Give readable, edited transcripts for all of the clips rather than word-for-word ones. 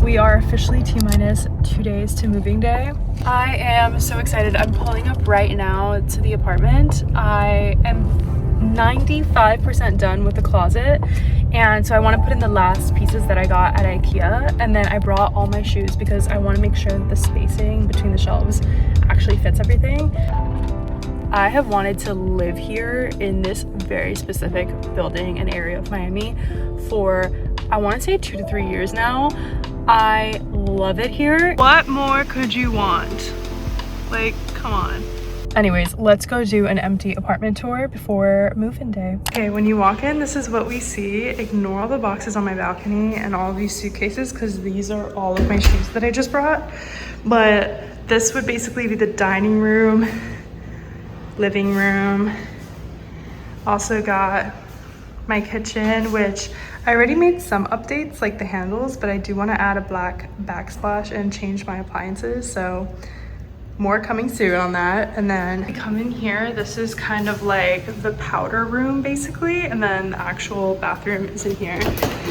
We are officially T-minus 2 days to moving day. I am so excited. I'm pulling up right now to the apartment. I am 95% done with the closet, and so I want to put in the last pieces that I got at IKEA, and then I brought all my shoes because I want to make sure that the spacing between the shelves actually fits everything. I have wanted to live here in this very specific building and area of Miami for, I want to say 2 to 3 years now. I love it here. What more could you want? Like, come on. Anyways, let's go do an empty apartment tour before move-in day. Okay, when you walk in, this is what we see. Ignore all the boxes on my balcony and all of these suitcases because these are all of my shoes that I just brought. But this would basically be the dining room, living room. Also got my kitchen, which I already made some updates like the handles, but I do want to add a black backsplash and change my appliances, so more coming soon on that. And then I come in here, this is kind of like the powder room basically, and then the actual bathroom is in here,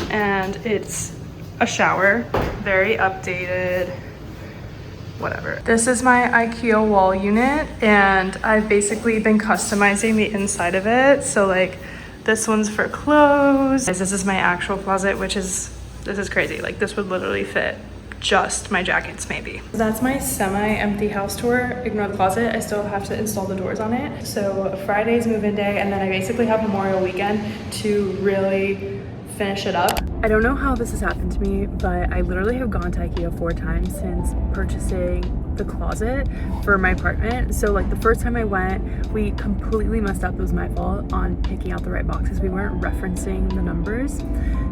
and it's a shower, very updated, whatever. This is my IKEA wall unit, and I've basically been customizing the inside of it. So like this one's for clothes. This is my actual closet, which is, this is crazy. Like this would literally fit just my jackets maybe. That's my semi-empty house tour. Ignore the closet. I still have to install the doors on it. So Friday's move-in day, and then I basically have Memorial weekend to really finish it up. I don't know how this has happened to me, but I literally have gone to IKEA 4 times since purchasing the closet for my apartment. So like the first time I went, we completely messed up. It was my fault on picking out the right boxes. We weren't referencing the numbers.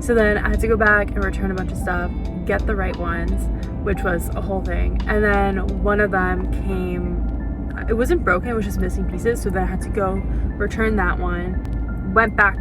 So then I had to go back and return a bunch of stuff, get the right ones, which was a whole thing. And then one of them came, it wasn't broken, it was just missing pieces. So then I had to go return that one, went back,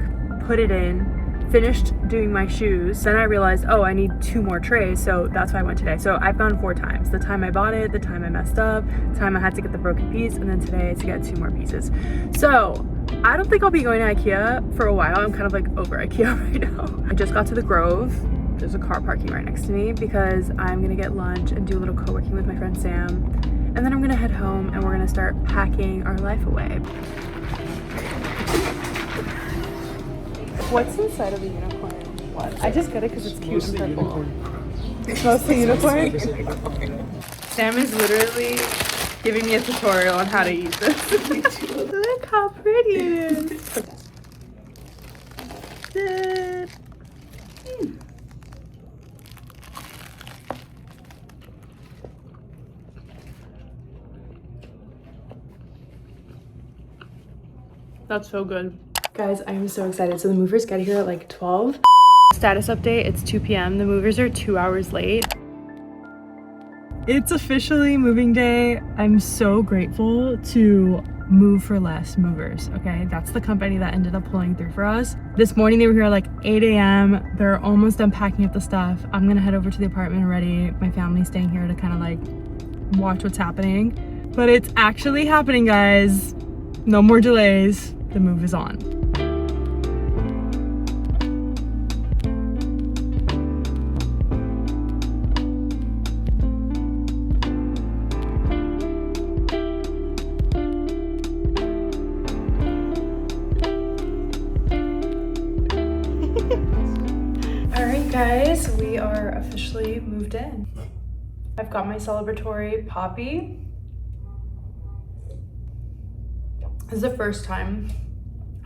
put it in, finished doing my shoes. Then I realized, oh, I need 2 more trays, so that's why I went today. So I've gone 4 times. The time I bought it, the time I messed up, the time I had to get the broken piece, and then today to get 2 more pieces. So I don't think I'll be going to IKEA for a while. I'm kind of like over IKEA right now. I just got to the Grove. There's a car parking right next to me because I'm gonna get lunch and do a little co-working with my friend Sam. And then I'm gonna head home and we're gonna start packing our life away. What's inside of the unicorn? What? I just got it because it's cute and purple. It's mostly unicorn? Sam is literally giving me a tutorial on how to use this. Look how pretty it is. That's so good. Guys, I am so excited. So the movers get here at like 12. Status update, it's 2 p.m. The movers are 2 hours late. It's officially moving day. I'm so grateful to Move for Less movers, okay? That's the company that ended up pulling through for us. This morning they were here at like 8 a.m. They're almost done packing up the stuff. I'm gonna head over to the apartment already. My family's staying here to kind of like watch what's happening. But it's actually happening, guys. No more delays. The move is on. Alright guys, we are officially moved in. I've got my celebratory poppy. This is the first time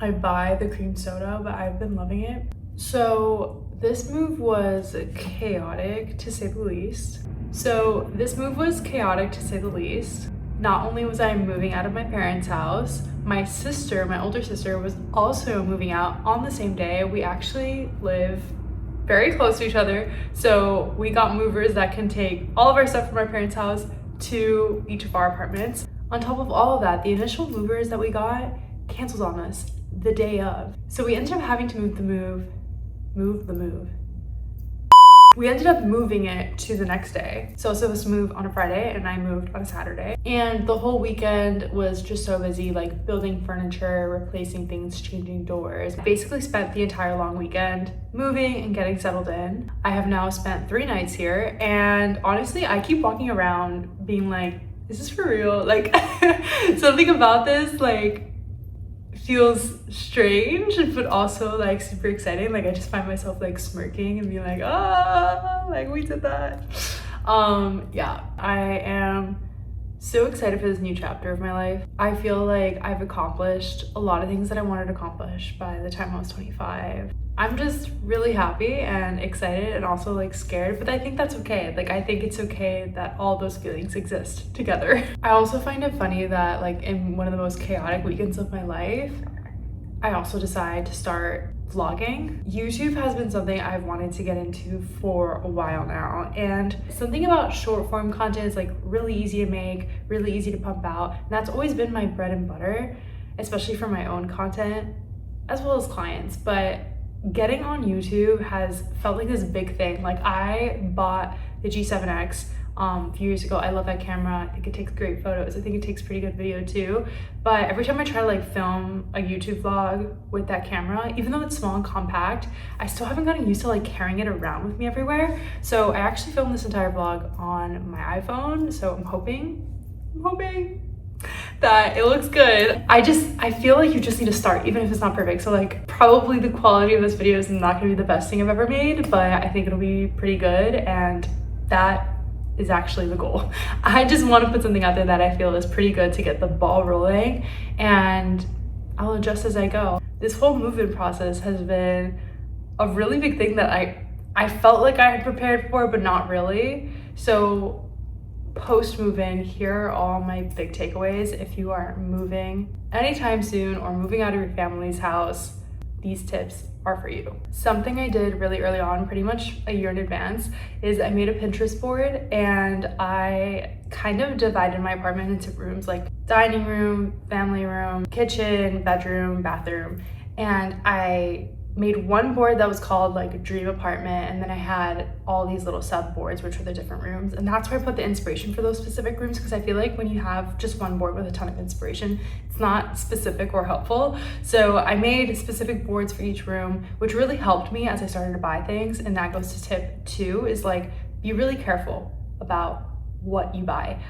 I buy the cream soda, but I've been loving it. So this move was chaotic to say the least. Not only was I moving out of my parents' house, my sister, my older sister, was also moving out on the same day. We actually live very close to each other, so we got movers that can take all of our stuff from our parents' house to each of our apartments. On top of all of that, the initial movers that we got canceled on us the day of. So we ended up having to move the move. We ended up moving it to the next day. So I was supposed to move on a Friday and I moved on a Saturday. And the whole weekend was just so busy, like building furniture, replacing things, changing doors. I basically spent the entire long weekend moving and getting settled in. I have now spent 3 nights here, and honestly, I keep walking around being like, is this for real? Like something about this like feels strange, but also like super exciting. Like I just find myself like smirking and being like, ah, like we did that. Yeah, I am so excited for this new chapter of my life. I feel like I've accomplished a lot of things that I wanted to accomplish by the time I was 25. I'm just really happy and excited and also like scared, but I think that's okay. Like I think it's okay that all those feelings exist together. I also find it funny that like in one of the most chaotic weekends of my life, I also decide to start vlogging. YouTube has been something I've wanted to get into for a while now, and something about short form content is like really easy to make, really easy to pump out, and that's always been my bread and butter, especially for my own content as well as clients. But getting on YouTube has felt like this big thing. Like I bought the G7X a few years ago. I love that camera. I think it takes great photos. I think it takes pretty good video too. But every time I try to like film a YouTube vlog with that camera, even though it's small and compact, I still haven't gotten used to like carrying it around with me everywhere. So I actually filmed this entire vlog on my iPhone. So I'm hoping that it looks good. I feel like you just need to start, even if it's not perfect. So like probably the quality of this video is not gonna be the best thing I've ever made, but I think it'll be pretty good, and that is actually the goal. I just want to put something out there that I feel is pretty good to get the ball rolling, and I'll adjust as I go. This whole move-in process has been a really big thing that I felt like I had prepared for, but not really. So post move-in, here are all my big takeaways. If you are moving anytime soon or moving out of your family's house, these tips are for you. Something I did really early on, pretty much a year in advance, is I made a Pinterest board and I kind of divided my apartment into rooms, like dining room, family room, kitchen, bedroom, bathroom. And I made one board that was called like a dream apartment, and then I had all these little sub boards which were the different rooms, and that's where I put the inspiration for those specific rooms, because I feel like when you have just one board with a ton of inspiration, it's not specific or helpful. So I made specific boards for each room, which really helped me as I started to buy things. And that goes to tip 2, is like be really careful about what you buy.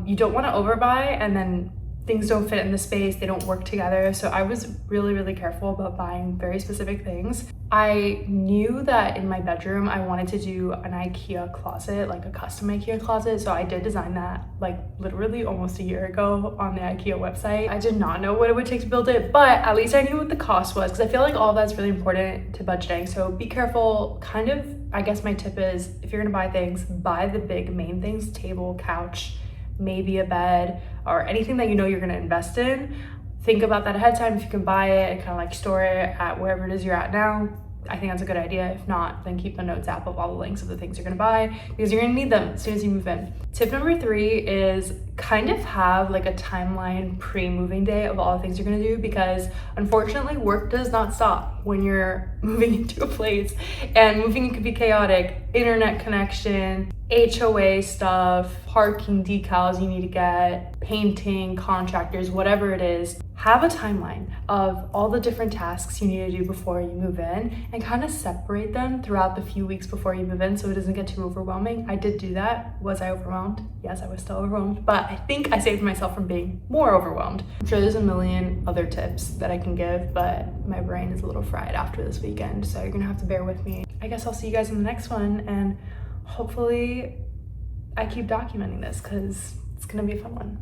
You don't want to overbuy and then things don't fit in the space, they don't work together. So I was really careful about buying very specific things. I knew that in my bedroom I wanted to do an IKEA closet, like a custom IKEA closet. So I did design that like literally almost a year ago on the IKEA website. I did not know what it would take to build it, but at least I knew what the cost was, because I feel like all that's really important to budgeting. So be careful. Kind of, I guess my tip is, if you're gonna buy things, buy the big main things: table, couch, maybe a bed, or anything that you know you're going to invest in. Think about that ahead of time. If you can buy it and kind of like store it at wherever it is you're at now, I think that's a good idea. If not, then keep a notes app of all the links of the things you're going to buy, because you're going to need them as soon as you move in. Tip number 3 is kind of have like a timeline pre-moving day of all the things you're going to do, because unfortunately work does not stop when you're moving into a place, and moving could be chaotic. Internet connection, HOA stuff, parking decals you need to get, painting, contractors, whatever it is. Have a timeline of all the different tasks you need to do before you move in, and kind of separate them throughout the few weeks before you move in so it doesn't get too overwhelming. I did do that. Was I overwhelmed? Yes, I was still overwhelmed, but I think I saved myself from being more overwhelmed. I'm sure there's a million other tips that I can give, but my brain is a little fried after this weekend, so you're gonna have to bear with me. I guess I'll see you guys in the next one, and hopefully I keep documenting this because it's gonna be a fun one.